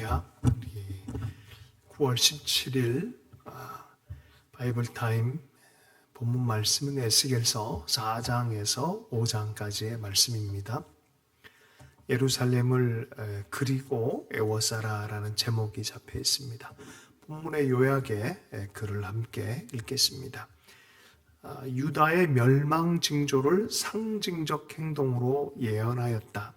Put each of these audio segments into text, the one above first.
할렐루야. 우리 9월 17일 바이블 타임 본문 말씀은 에스겔서 4장에서 5장까지의 말씀입니다. 예루살렘을 그리고 애워싸라라는 제목이 잡혀 있습니다. 본문의 요약에 글을 함께 읽겠습니다. 유다의 멸망 징조를 상징적 행동으로 예언하였다.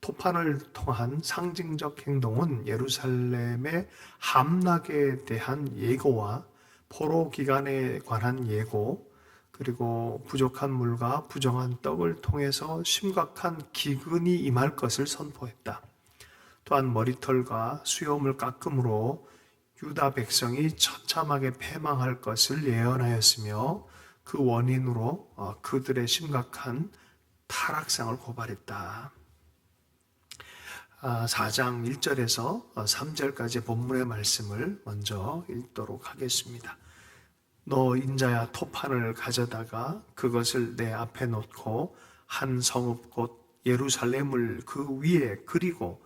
토판을 통한 상징적 행동은 예루살렘의 함락에 대한 예고와 포로 기간에 관한 예고, 그리고 부족한 물과 부정한 떡을 통해서 심각한 기근이 임할 것을 선포했다. 또한 머리털과 수염을 깎음으로 유다 백성이 처참하게 패망할 것을 예언하였으며 그 원인으로 그들의 심각한 타락상을 고발했다. 4장 1절에서 3절까지 본문의 말씀을 먼저 읽도록 하겠습니다. 너 인자야 토판을 가져다가 그것을 내 앞에 놓고 한 성읍 곧 예루살렘을 그 위에 그리고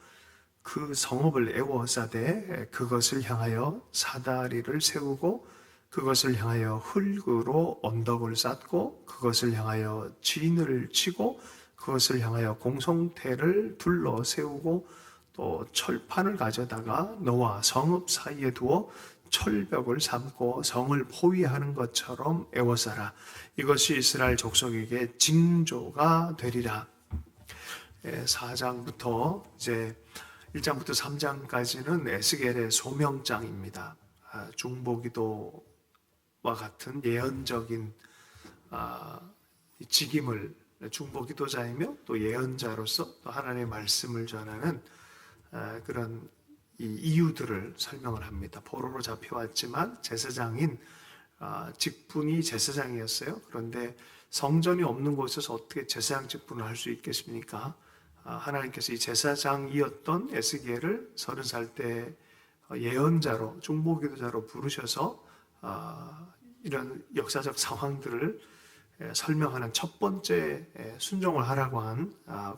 그 성읍을 애워싸되 그것을 향하여 사다리를 세우고 그것을 향하여 흙으로 언덕을 쌓고 그것을 향하여 진을 치고 그것을 향하여 공성태를 둘러 세우고 또 철판을 가져다가 너와 성읍 사이에 두어 철벽을 삼고 성을 포위하는 것처럼 애워싸라. 이것이 이스라엘 족속에게 징조가 되리라. 4장부터 이제 1장부터 3장까지는 에스겔의 소명장입니다. 중보기도와 같은 예언적인 직임을 중보기도자이며 또 예언자로서 또 하나님의 말씀을 전하는 그런 이유들을 설명을 합니다. 포로로 잡혀왔지만 제사장인 직분이 제사장이었어요. 그런데 성전이 없는 곳에서 어떻게 제사장 직분을 할 수 있겠습니까? 하나님께서 이 제사장이었던 에스겔을 30살 때 예언자로 중보기도자로 부르셔서 이런 역사적 상황들을 설명하는 첫 번째 순종을 하라고 한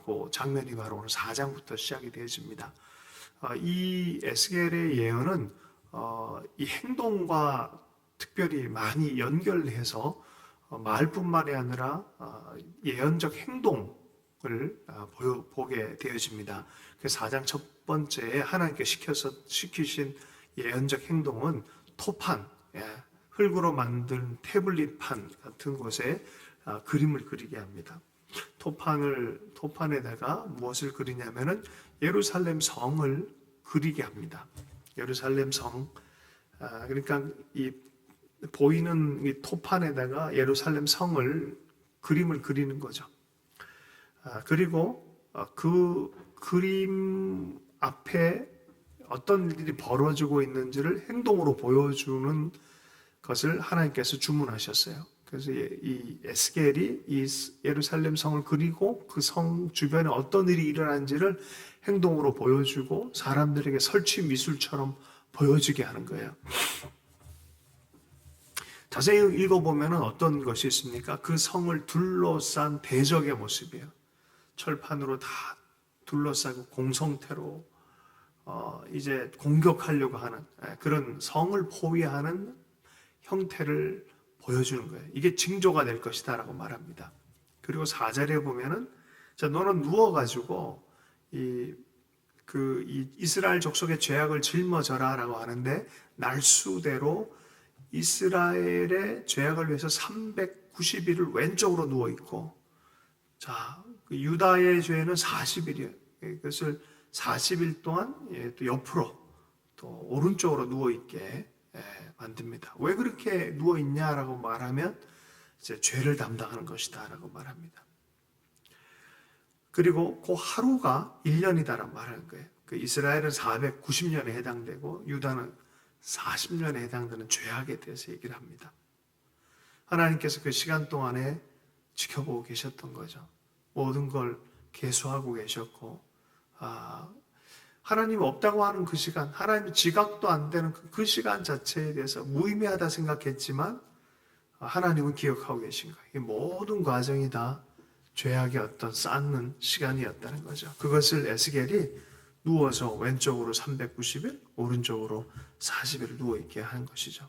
그 장면이 바로 오늘 4장부터 시작이 되어집니다. 이 에스겔의 예언은 이 행동과 특별히 많이 연결해서 말뿐만이 아니라 예언적 행동을 보게 되어집니다. 그래서 4장 첫 번째에 하나님께 시키신 예언적 행동은 토판, 흙으로 만든 태블릿판 같은 곳에 그림을 그리게 합니다. 토판에다가 무엇을 그리냐면은 예루살렘 성을 그리게 합니다. 예루살렘 성, 그러니까 이 보이는 이 토판에다가 예루살렘 성을 그림을 그리는 거죠. 그리고 그 그림 앞에 어떤 일이 벌어지고 있는지를 행동으로 보여주는 것을 하나님께서 주문하셨어요. 그래서 이 에스겔이 이 예루살렘 성을 그리고 그 성 주변에 어떤 일이 일어난지를 행동으로 보여주고 사람들에게 설치 미술처럼 보여주게 하는 거예요. 자세히 읽어보면 어떤 것이 있습니까? 그 성을 둘러싼 대적의 모습이에요. 철판으로 다 둘러싸고 공성태로 이제 공격하려고 하는 그런 성을 포위하는 형태를 보여주는 거예요. 이게 징조가 될 것이다 라고 말합니다. 그리고 4절에 보면은 자, 너는 누워가지고 이 이스라엘 족속의 죄악을 짊어져라 라고 하는데 날수대로 이스라엘의 죄악을 위해서 390일을 왼쪽으로 누워있고 자, 그 유다의 죄는 40일이에요. 그것을 40일 동안 또 옆으로 또 오른쪽으로 누워있게 만듭니다. 왜 그렇게 누워있냐라고 말하면 이제 죄를 담당하는 것이다 라고 말합니다. 그리고 그 하루가 1년이다라고 말하는 거예요. 그 이스라엘은 490년에 해당되고 유다는 40년에 해당되는 죄악에 대해서 얘기를 합니다. 하나님께서 그 시간 동안에 지켜보고 계셨던 거죠. 모든 걸 계수하고 계셨고 하나님이 없다고 하는 그 시간, 하나님이 지각도 안 되는 그 시간 자체에 대해서 무의미하다 생각했지만 하나님은 기억하고 계신 거예요. 이 모든 과정이 다 죄악의 어떤 쌓는 시간이었다는 거죠. 그것을 에스겔이 누워서 왼쪽으로 390일, 오른쪽으로 40일 누워 있게 하는 것이죠.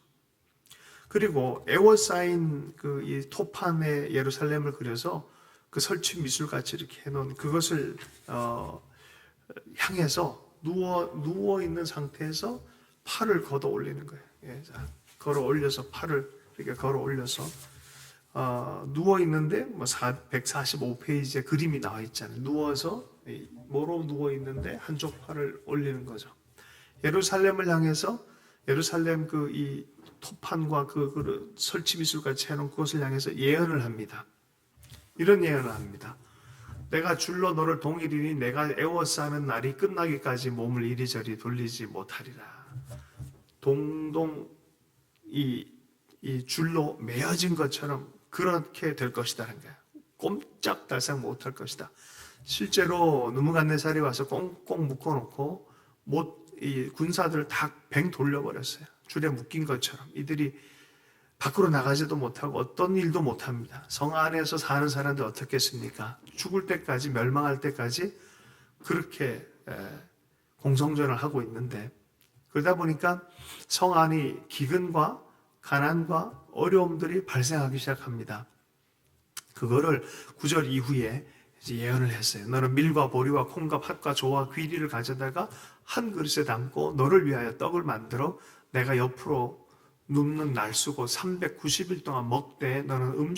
그리고 에워싸인 그 이 토판에 예루살렘을 그려서 그 설치 미술같이 이렇게 해놓은 그것을 향해서 누워 있는 상태에서 팔을 걷어 올리는 거예요. 예, 자, 걸어 올려서 팔을 이렇게 걸어 올려서 누워 있는데 뭐 145페이지에 그림이 나와 있잖아요. 누워서 뭐로 누워 있는데 한쪽 팔을 올리는 거죠. 예루살렘을 향해서 예루살렘 그 이 토판과 그 설치 미술같이 해놓은 그것을 향해서 예언을 합니다. 이런 예언을 합니다. 내가 줄로 너를 동일이니 내가 애워싸는 날이 끝나기까지 몸을 이리저리 돌리지 못하리라. 동동 이 줄로 매어진 것처럼 그렇게 될 것이다는 거예요. 꼼짝달싹 못할 것이다. 실제로 느부갓네살이 와서 꽁꽁 묶어놓고 이 군사들을 다 뱅 돌려버렸어요. 줄에 묶인 것처럼 이들이 밖으로 나가지도 못하고 어떤 일도 못합니다. 성 안에서 사는 사람들 어떻겠습니까? 죽을 때까지 멸망할 때까지 그렇게 공성전을 하고 있는데 그러다 보니까 성 안이 기근과 가난과 어려움들이 발생하기 시작합니다. 그거를 9절 이후에 이제 예언을 했어요. 너는 밀과 보리와 콩과 팥과 조와 귀리를 가져다가 한 그릇에 담고 너를 위하여 떡을 만들어 내가 옆으로 눕는 날 쓰고 390일 동안 먹되 너는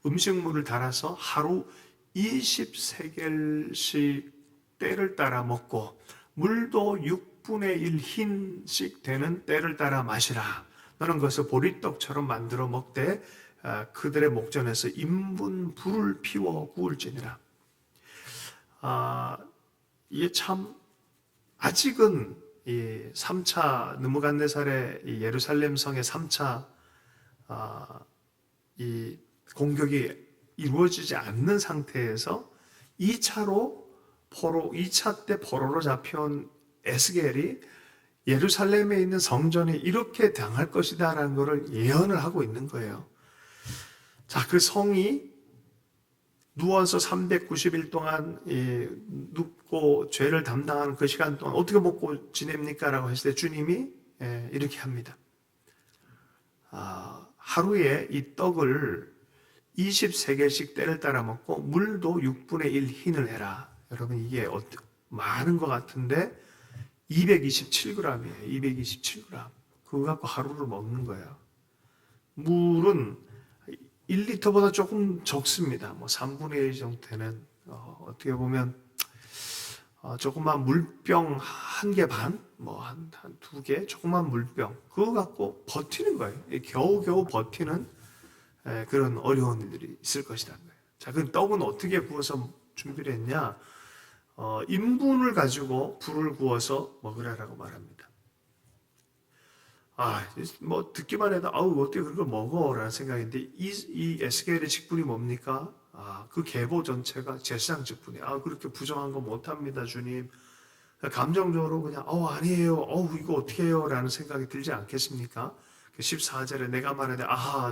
음식물을 달아서 하루 20세겔씩 때를 따라 먹고 물도 6분의 1 흰씩 되는 때를 따라 마시라. 너는 그것을 보리떡처럼 만들어 먹되 그들의 목전에서 인분 불을 피워 구울지니라. 이게 참 아직은 이 3차 느부갓네살의 이 예루살렘 성의 3차 이 공격이 이루어지지 않는 상태에서 2차 때 포로로 잡혀온 에스겔이 예루살렘에 있는 성전이 이렇게 당할 것이다라는 것을 예언을 하고 있는 거예요. 자, 그 성이 누워서 390일 동안 눕고 죄를 담당하는 그 시간 동안 어떻게 먹고 지냅니까? 라고 했을 때 주님이 이렇게 합니다. 하루에 이 떡을 20세겔씩 때를 따라 먹고 물도 6분의 1 흰을 해라. 여러분 이게 많은 것 같은데 227g이에요. 227g. 그거 갖고 하루를 먹는 거예요. 물은 1리터보다 조금 적습니다. 뭐 3분의 1 정도 되는 어떻게 보면 조그만 물병 1개 반, 뭐 한 2개, 조그만 물병 그거 갖고 버티는 거예요. 겨우겨우 버티는 그런 어려운 일들이 있을 것이라는 거예요. 자, 그 떡은 어떻게 구워서 준비를 했냐? 인분을 가지고 불을 구워서 먹으라라고 말합니다. 뭐 듣기만 해도 어떻게 그걸 먹어라는 생각인데 이 에스겔의 직분이 뭡니까? 그 계보 전체가 제사장 직분이 그렇게 부정한 거 못합니다 주님. 감정적으로 그냥 아니에요. 이거 어떻게 해요? 라는 생각이 들지 않겠습니까? 14절에 내가 말하되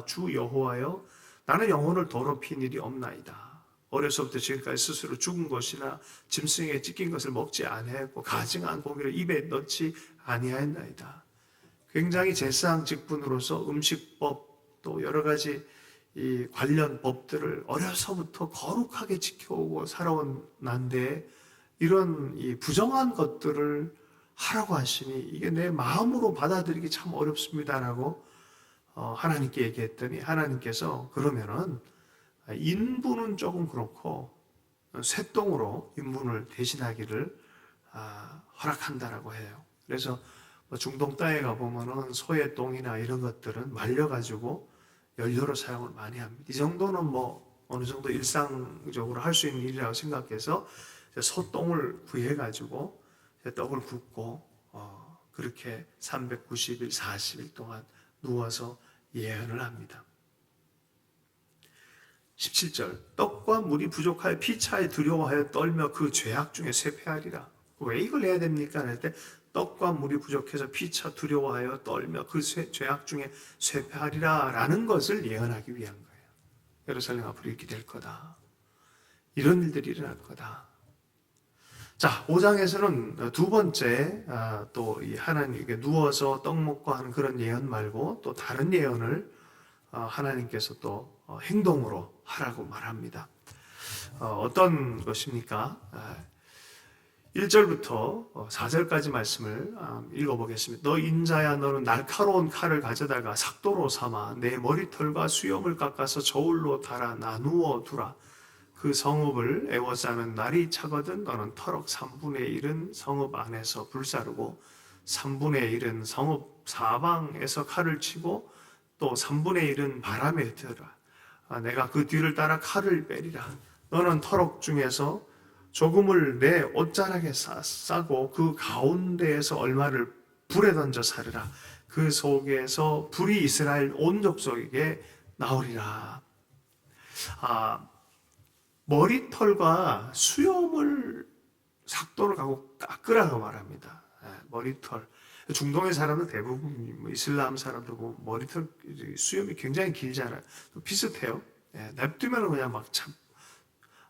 주 여호와여 나는 영혼을 더럽힌 일이 없나이다. 어려서부터 지금까지 스스로 죽은 것이나 짐승에 찢긴 것을 먹지 아니하였고 가증한 고기를 입에 넣지 아니하였나이다. 굉장히 제사장 직분으로서 음식법 또 여러 가지 이 관련 법들을 어려서부터 거룩하게 지켜오고 살아온 난데 이런 이 부정한 것들을 하라고 하시니 이게 내 마음으로 받아들이기 참 어렵습니다라고 하나님께 얘기했더니 하나님께서 그러면은 인분은 조금 그렇고 쇠똥으로 인분을 대신하기를 허락한다라고 해요. 그래서 중동 땅에 가보면은 소의 똥이나 이런 것들은 말려가지고 연료로 사용을 많이 합니다. 이 정도는 뭐 어느 정도 일상적으로 할 수 있는 일이라고 생각해서 소똥을 구해가지고 떡을 굽고 그렇게 390일, 40일 동안 누워서 예언을 합니다. 17절 떡과 물이 부족하여 피차에 두려워하여 떨며 그 죄악 중에 쇠폐하리라. 왜 이걸 해야 됩니까? 할 때 떡과 물이 부족해서 피차 두려워하여 떨며 그 죄악 중에 쇠폐하리라 라는 것을 예언하기 위한 거예요. 예루살렘 앞으로 이렇게 될 거다. 이런 일들이 일어날 거다. 자, 5장에서는 두 번째 또 이 하나님께 누워서 떡 먹고 하는 그런 예언 말고 또 다른 예언을 하나님께서 또 행동으로 하라고 말합니다. 어떤 것입니까? 1절부터 4절까지 말씀을 읽어보겠습니다. 너 인자야, 너는 날카로운 칼을 가져다가 삭도로 삼아 내 머리털과 수염을 깎아서 저울로 달아 나누어 두라. 그 성읍을 애워싸는 날이 차거든 너는 터럭 3분의 1은 성읍 안에서 불사르고 3분의 1은 성읍 사방에서 칼을 치고 또 3분의 1은 바람에 흩어라. 내가 그 뒤를 따라 칼을 빼리라. 너는 터럭 중에서 조금을 내 옷자락에 싸고 그 가운데에서 얼마를 불에 던져 사르라. 그 속에서 불이 이스라엘 온 족속에게 나오리라. 머리털과 수염을 삭도를 가고 깎으라고 말합니다. 머리털. 중동의 사람은 대부분 이슬람 사람들 보면 머리털 수염이 굉장히 길잖아요. 비슷해요. 냅두면 그냥 막 참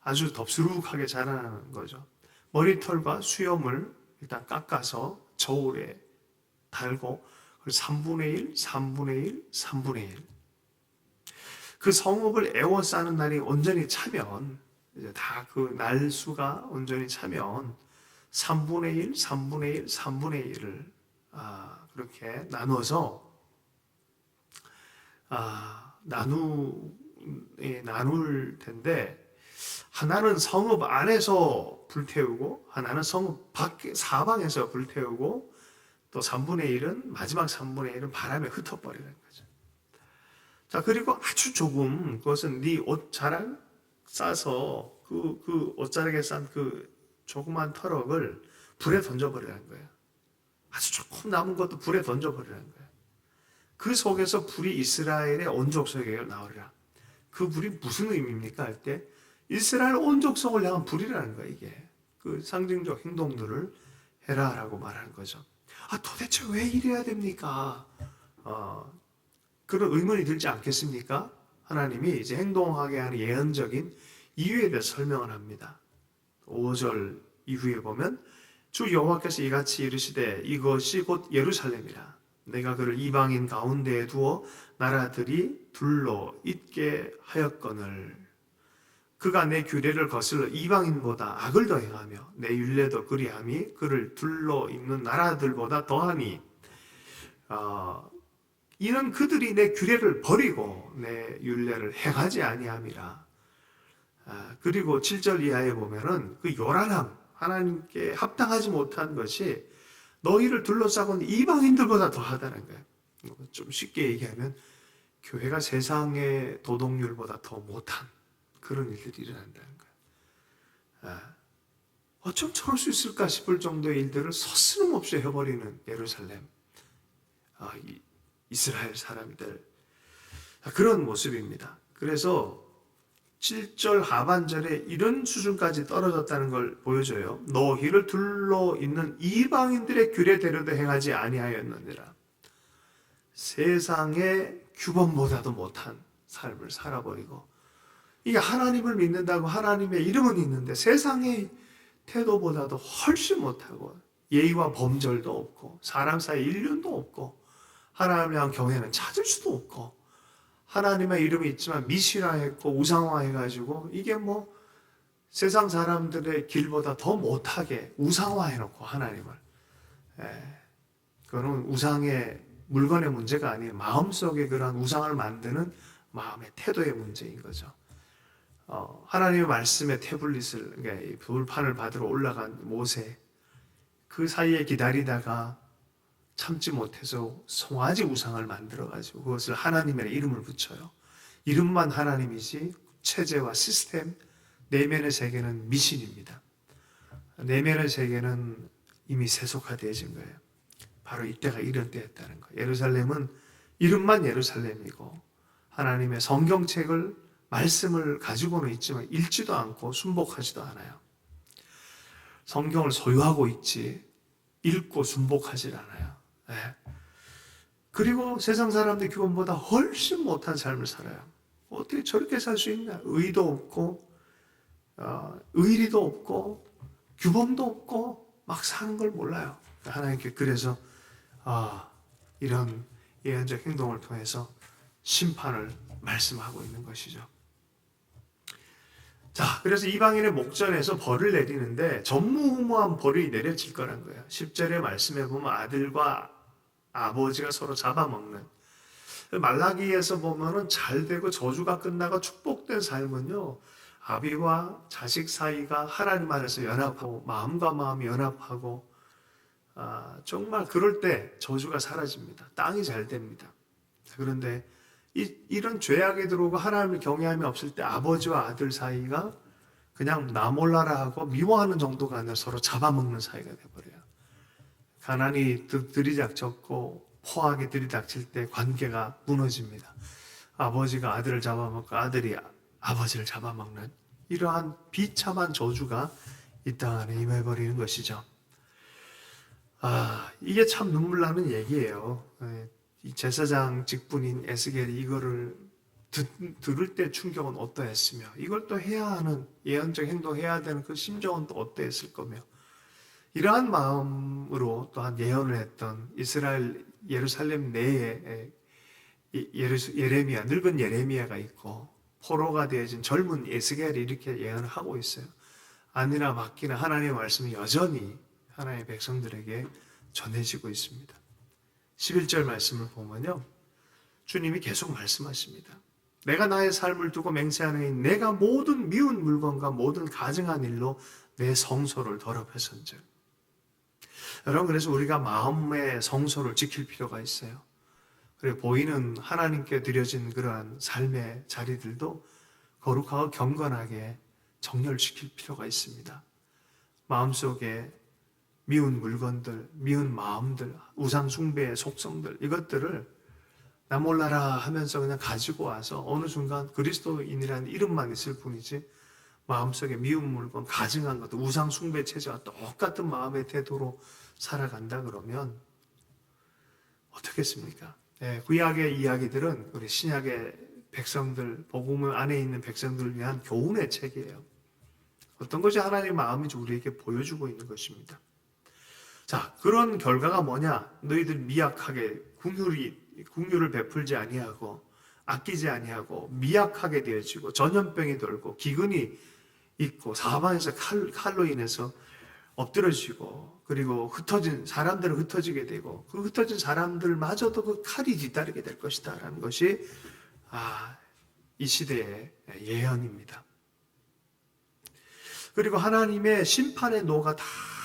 아주 덥수룩하게 자라나는 거죠. 머리털과 수염을 일단 깎아서 저울에 달고 3분의 1, 3분의 1, 3분의 1. 그 성읍을 애워싸는 날이 온전히 차면 이제 다 그 날수가 온전히 차면 3분의 1, 3분의 1, 3분의 1을 그렇게 나눠서 나눌 텐데 하나는 성읍 안에서 불태우고 하나는 성읍 밖 사방에서 불태우고 또 3분의 1은 마지막 3분의 1은 바람에 흩어버리는 거죠. 자, 그리고 아주 조금 그것은 네 옷자락 싸서 그 옷자락에 싼 그 조그만 터럭을 불에 던져버리라는 거예요. 아주 조금 남은 것도 불에 던져버리라는 거예요. 그 속에서 불이 이스라엘의 온 족속에게 나오리라. 그 불이 무슨 의미입니까? 할 때 이스라엘 온 족속을 향한 불이라는 거예요. 이게 그 상징적 행동들을 해라라고 말하는 거죠. 도대체 왜 이래야 됩니까? 그런 의문이 들지 않겠습니까? 하나님이 이제 행동하게 하는 예언적인 이유에 대해서 설명을 합니다. 5절 이후에 보면 주 여호와께서 이같이 이르시되 이것이 곧 예루살렘이라. 내가 그를 이방인 가운데에 두어 나라들이 둘러 있게 하였거늘. 그가 내 규례를 거슬러 이방인보다 악을 더 행하며 내 율례도 그리함이 그를 둘러 있는 나라들보다 더하니 이는 그들이 내 규례를 버리고 내 율례를 행하지 아니함이라. 그리고 7절 이하에 보면은 그 요란함, 하나님께 합당하지 못한 것이 너희를 둘러싸고 있는 이방인들보다 더하다는 거예요. 좀 쉽게 얘기하면 교회가 세상의 도덕률보다 더 못한 그런 일들이 일어난다는 거예요. 어쩜 저럴 수 있을까 싶을 정도의 일들을 서스름없이 해버리는 예루살렘, 이스라엘 사람들, 그런 모습입니다. 그래서 7절 하반절에 이런 수준까지 떨어졌다는 걸 보여줘요. 너희를 둘러 있는 이방인들의 규례대로도 행하지 아니하였느니라. 세상의 규범보다도 못한 삶을 살아버리고, 이게 하나님을 믿는다고 하나님의 이름은 있는데 세상의 태도보다도 훨씬 못하고 예의와 범절도 없고 사람 사이 인륜도 없고 하나님을 향한 경외는 찾을 수도 없고 하나님의 이름이 있지만 미신화했고 우상화해가지고 이게 뭐 세상 사람들의 길보다 더 못하게 우상화해놓고 하나님을, 그거는 우상의 물건의 문제가 아니에요. 마음속에 그런 우상을 만드는 마음의 태도의 문제인 거죠. 하나님의 말씀의 태블릿을, 그러니까 불판을 받으러 올라간 모세, 그 사이에 기다리다가 참지 못해서 송아지 우상을 만들어가지고 그것을 하나님의 이름을 붙여요. 이름만 하나님이지 체제와 시스템, 내면의 세계는 미신입니다. 내면의 세계는 이미 세속화되어진 거예요. 바로 이때가 이런 때였다는 거예요. 예루살렘은 이름만 예루살렘이고 하나님의 성경책을, 말씀을 가지고는 있지만 읽지도 않고 순복하지도 않아요. 성경을 소유하고 있지 읽고 순복하지 않아요. 그리고 세상 사람들 기본보다 훨씬 못한 삶을 살아요. 어떻게 저렇게 살 수 있냐? 의도 없고 의리도 없고 규범도 없고 막 사는 걸 몰라요. 하나님께 그래서 이런 예언적 행동을 통해서 심판을 말씀하고 있는 것이죠. 자, 그래서 이방인의 목전에서 벌을 내리는데 전무후무한 벌이 내려질 거란 거예요. 10절의 말씀에 보면 아들과 아버지가 서로 잡아먹는, 말라기에서 보면은 잘 되고 저주가 끝나고 축복된 삶은요, 아비와 자식 사이가 하나님 안에서 연합하고 마음과 마음이 연합하고 정말 그럴 때 저주가 사라집니다. 땅이 잘 됩니다. 그런데 이런 죄악이 들어오고 하나님을 경외함이 없을 때 아버지와 아들 사이가 그냥 나 몰라라 하고 미워하는 정도가 아니라 서로 잡아먹는 사이가 돼버려요. 가난이 들이닥쳤고 포악이 들이닥칠 때 관계가 무너집니다. 아버지가 아들을 잡아먹고 아들이 아버지를 잡아먹는 이러한 비참한 저주가 이 땅 안에 임해버리는 것이죠. 이게 참 눈물 나는 얘기예요. 이 제사장 직분인 에스겔이 이거를 들을 때 충격은 어떠했으며, 이걸 또 해야 하는, 예언적 행동해야 되는 그 심정은 또 어떠했을 거며, 이러한 마음으로 또한 예언을 했던 이스라엘 예루살렘 내에 예레미야, 늙은 예레미야가 있고 포로가 되어진 젊은 에스겔이 이렇게 예언을 하고 있어요. 아니나 맞기나 하나님의 말씀이 여전히 하나님의 백성들에게 전해지고 있습니다. 11절 말씀을 보면요, 주님이 계속 말씀하십니다. 내가 나의 삶을 두고 맹세하노니 내가 모든 미운 물건과 모든 가증한 일로 내 성소를 더럽혔은즉. 여러분, 그래서 우리가 마음의 성소를 지킬 필요가 있어요. 그리고 보이는 하나님께 드려진 그러한 삶의 자리들도 거룩하고 경건하게 정렬시킬 필요가 있습니다. 마음속에 미운 물건들, 미운 마음들, 우상 숭배의 속성들, 이것들을 나 몰라라 하면서 그냥 가지고 와서 어느 순간 그리스도인이라는 이름만 있을 뿐이지 마음속에 미운 물건, 가증한 것도 우상 숭배 체제와 똑같은 마음의 태도로 살아간다 그러면 어떻겠습니까? 구약의 이야기들은 우리 신약의 백성들, 복음 안에 있는 백성들을 위한 교훈의 책이에요. 어떤 것이 하나님의 마음인지 우리에게 보여주고 있는 것입니다. 자, 그런 결과가 뭐냐? 너희들 미약하게 긍휼을 베풀지 아니하고 아끼지 아니하고 미약하게 되어지고 전염병이 돌고 기근이 있고 사방에서 칼로 인해서 엎드러지고, 그리고 흩어진 사람들은 흩어지게 되고 그 흩어진 사람들마저도 그 칼이 뒤따르게 될 것이다 라는 것이 이 시대의 예언입니다. 그리고 하나님의 심판의 노가 다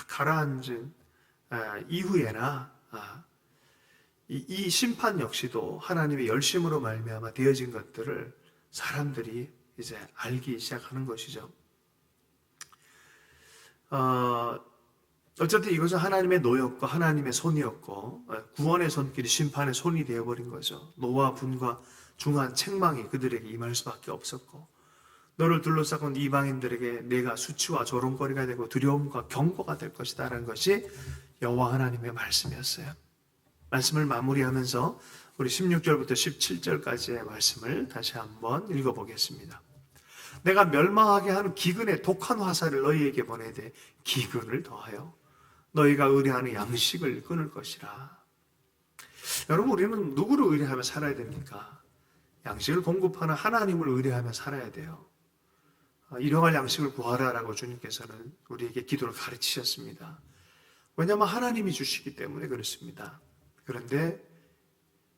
가라앉은 이후에나 이 심판 역시도 하나님의 열심으로 말미암아 되어진 것들을 사람들이 이제 알기 시작하는 것이죠. 어쨌든 이것은 하나님의 노였고 하나님의 손이었고 구원의 손길이 심판의 손이 되어버린 거죠. 노와 분과 중한 책망이 그들에게 임할 수밖에 없었고, 너를 둘러싸고 있는 이방인들에게 내가 수치와 조롱거리가 되고 두려움과 경고가 될 것이다 라는 것이 여호와 하나님의 말씀이었어요. 말씀을 마무리하면서 우리 16절부터 17절까지의 말씀을 다시 한번 읽어보겠습니다. 내가 멸망하게 하는 기근의 독한 화살을 너희에게 보내되 기근을 더하여 너희가 의뢰하는 양식을 끊을 것이라. 여러분, 우리는 누구를 의뢰하며 살아야 됩니까? 양식을 공급하는 하나님을 의뢰하며 살아야 돼요. 일용할 양식을 구하라라고 주님께서는 우리에게 기도를 가르치셨습니다. 왜냐하면 하나님이 주시기 때문에 그렇습니다. 그런데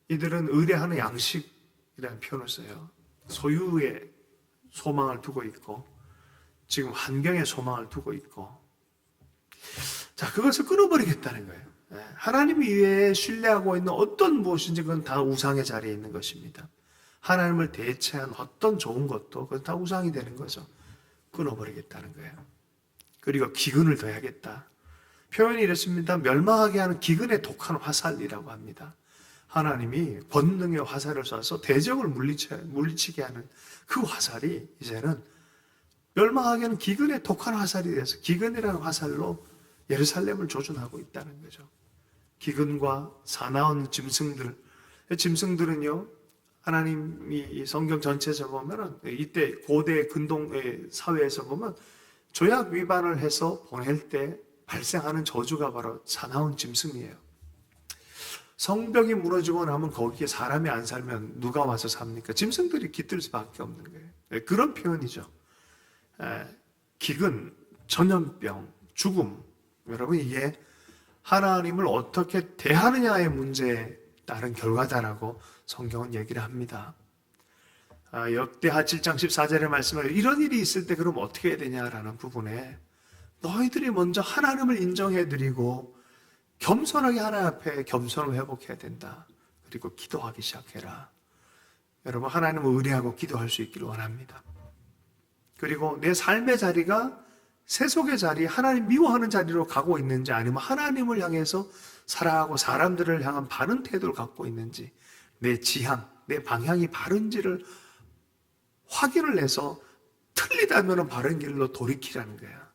이들은 의뢰하는 양식이라는 표현을 써요. 소유의 소망을 두고 있고 지금 환경에 소망을 두고 있고, 자, 그것을 끊어버리겠다는 거예요. 하나님 이외에 신뢰하고 있는 어떤 무엇인지 그건 다 우상의 자리에 있는 것입니다. 하나님을 대체한 어떤 좋은 것도 그건 다 우상이 되는 거죠. 끊어버리겠다는 거예요. 그리고 기근을 더하겠다. 표현이 이렇습니다. 멸망하게 하는 기근의 독한 화살이라고 합니다. 하나님이 권능의 화살을 쏴서 대적을 물리치게 하는 그 화살이 이제는 멸망하게 하는 기근의 독한 화살이 돼서 기근이라는 화살로 예루살렘을 조준하고 있다는 거죠. 기근과 사나운 짐승들은요, 하나님이 성경 전체에서 보면은 이때 고대 근동의 사회에서 보면 조약 위반을 해서 보낼 때 발생하는 저주가 바로 사나운 짐승이에요. 성벽이 무너지고 나면 거기에 사람이 안 살면 누가 와서 삽니까? 짐승들이 깃들 수밖에 없는 거예요. 네, 그런 표현이죠. 기근, 전염병, 죽음. 여러분, 이게 하나님을 어떻게 대하느냐의 문제에 따른 결과다라고 성경은 얘기를 합니다. 역대하 7장 14절의 말씀을 이런 일이 있을 때 그럼 어떻게 해야 되냐라는 부분에 너희들이 먼저 하나님을 인정해드리고 겸손하게 하나님 앞에 겸손을 회복해야 된다. 그리고 기도하기 시작해라. 여러분, 하나님을 의뢰하고 기도할 수 있기를 원합니다. 그리고 내 삶의 자리가 세속의 자리, 하나님 미워하는 자리로 가고 있는지 아니면 하나님을 향해서 살아가고 사람들을 향한 바른 태도를 갖고 있는지 내 지향, 내 방향이 바른지를 확인을 해서 틀리다면 바른 길로 돌이키라는 거야.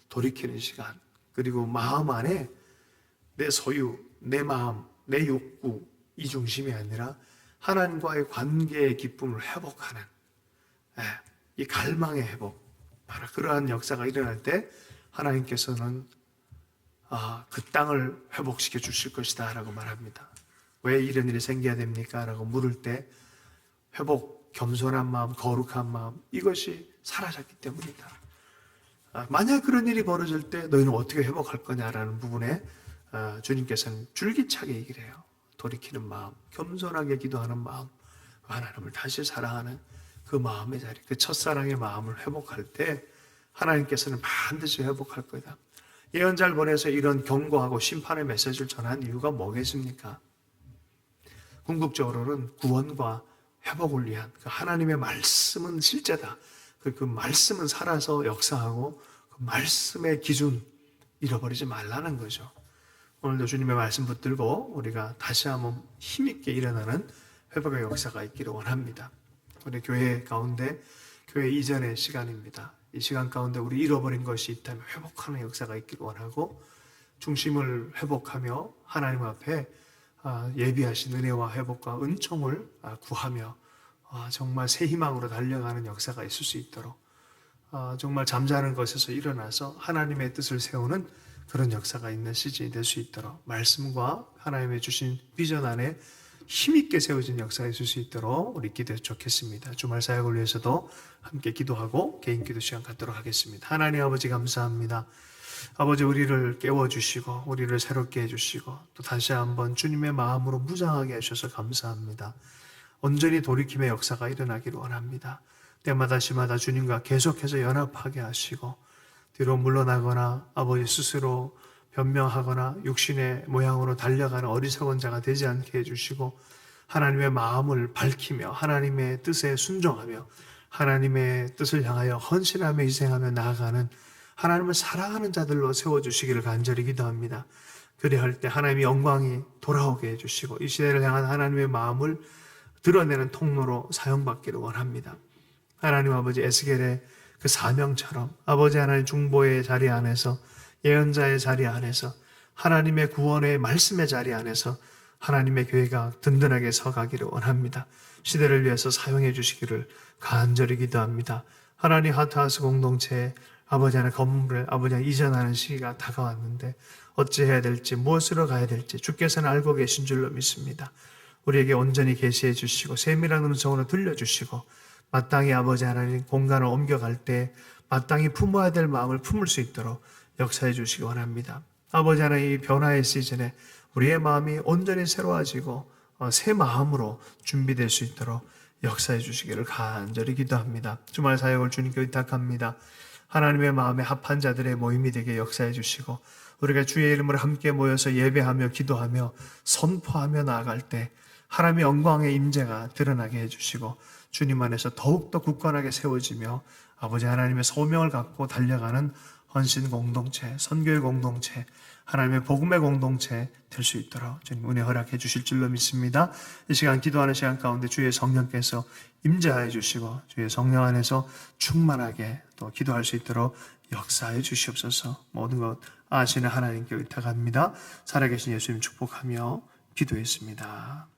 돌이키는 시간. 그리고 마음 안에 내 소유, 내 마음, 내 욕구 이 중심이 아니라 하나님과의 관계의 기쁨을 회복하는 이 갈망의 회복, 바로 그러한 역사가 일어날 때 하나님께서는 그 땅을 회복시켜 주실 것이다 라고 말합니다. 왜 이런 일이 생겨야 됩니까? 라고 물을 때 회복, 겸손한 마음, 거룩한 마음 이것이 사라졌기 때문이다. 만약 그런 일이 벌어질 때 너희는 어떻게 회복할 거냐라는 부분에 주님께서는 줄기차게 얘기를 해요. 돌이키는 마음, 겸손하게 기도하는 마음, 하나님을 다시 사랑하는 그 마음의 자리, 그 첫사랑의 마음을 회복할 때 하나님께서는 반드시 회복할 거다. 예언자를 보내서 이런 경고하고 심판의 메시지를 전한 이유가 뭐겠습니까? 궁극적으로는 구원과 회복을 위한 그 하나님의 말씀은 실제다. 그 말씀은 살아서 역사하고 그 말씀의 기준 잃어버리지 말라는 거죠. 오늘도 주님의 말씀 붙들고 우리가 다시 한번 힘있게 일어나는 회복의 역사가 있기를 원합니다. 우리 교회 가운데 교회 이전의 시간입니다. 이 시간 가운데 우리 잃어버린 것이 있다면 회복하는 역사가 있기를 원하고 중심을 회복하며 하나님 앞에 예비하신 은혜와 회복과 은총을 구하며 정말 새 희망으로 달려가는 역사가 있을 수 있도록 정말 잠자는 것에서 일어나서 하나님의 뜻을 세우는 그런 역사가 있는 시즌이 될 수 있도록 말씀과 하나님의 주신 비전 안에 힘있게 세워진 역사가 있을 수 있도록 우리 기도해 좋겠습니다. 주말 사역을 위해서도 함께 기도하고 개인 기도 시간 갖도록 하겠습니다. 하나님 아버지 감사합니다. 아버지 우리를 깨워주시고 우리를 새롭게 해주시고 또 다시 한번 주님의 마음으로 무장하게 하셔서 감사합니다. 온전히 돌이킴의 역사가 일어나기를 원합니다. 때마다 시마다 주님과 계속해서 연합하게 하시고 뒤로 물러나거나 아버지 스스로 변명하거나 육신의 모양으로 달려가는 어리석은 자가 되지 않게 해주시고 하나님의 마음을 밝히며 하나님의 뜻에 순종하며 하나님의 뜻을 향하여 헌신하며 희생하며 나아가는 하나님을 사랑하는 자들로 세워주시기를 간절히 기도합니다. 그리할 때 하나님의 영광이 돌아오게 해주시고 이 시대를 향한 하나님의 마음을 드러내는 통로로 사용받기를 원합니다. 하나님 아버지 에스겔의 그 사명처럼 아버지 하나님 중보의 자리 안에서 예언자의 자리 안에서 하나님의 구원의 말씀의 자리 안에서 하나님의 교회가 든든하게 서가기를 원합니다. 시대를 위해서 사용해 주시기를 간절히 기도합니다. 하나님 하트하우스 공동체에 아버지 하나님 건물을 아버지 하나님 이전하는 시기가 다가왔는데 어찌해야 될지 무엇으로 가야 될지 주께서는 알고 계신 줄로 믿습니다. 우리에게 온전히 계시해 주시고 세밀한 음성으로 들려주시고 마땅히 아버지 하나님 공간을 옮겨갈 때 마땅히 품어야 될 마음을 품을 수 있도록 역사해 주시기 원합니다. 아버지 하나님 이 변화의 시즌에 우리의 마음이 온전히 새로워지고 새 마음으로 준비될 수 있도록 역사해 주시기를 간절히 기도합니다. 주말 사역을 주님께 의탁합니다. 하나님의 마음에 합한 자들의 모임이 되게 역사해 주시고 우리가 주의 이름으로 함께 모여서 예배하며 기도하며 선포하며 나아갈 때 하나님의 영광의 임재가 드러나게 해주시고 주님 안에서 더욱더 굳건하게 세워지며 아버지 하나님의 소명을 갖고 달려가는 헌신 공동체, 선교의 공동체, 하나님의 복음의 공동체 될 수 있도록 주님 은혜 허락해 주실 줄로 믿습니다. 이 시간 기도하는 시간 가운데 주의 성령께서 임재하여 주시고 주의 성령 안에서 충만하게 또 기도할 수 있도록 역사해 주시옵소서. 모든 것 아시는 하나님께 의탁합니다. 살아계신 예수님 축복하며 기도했습니다.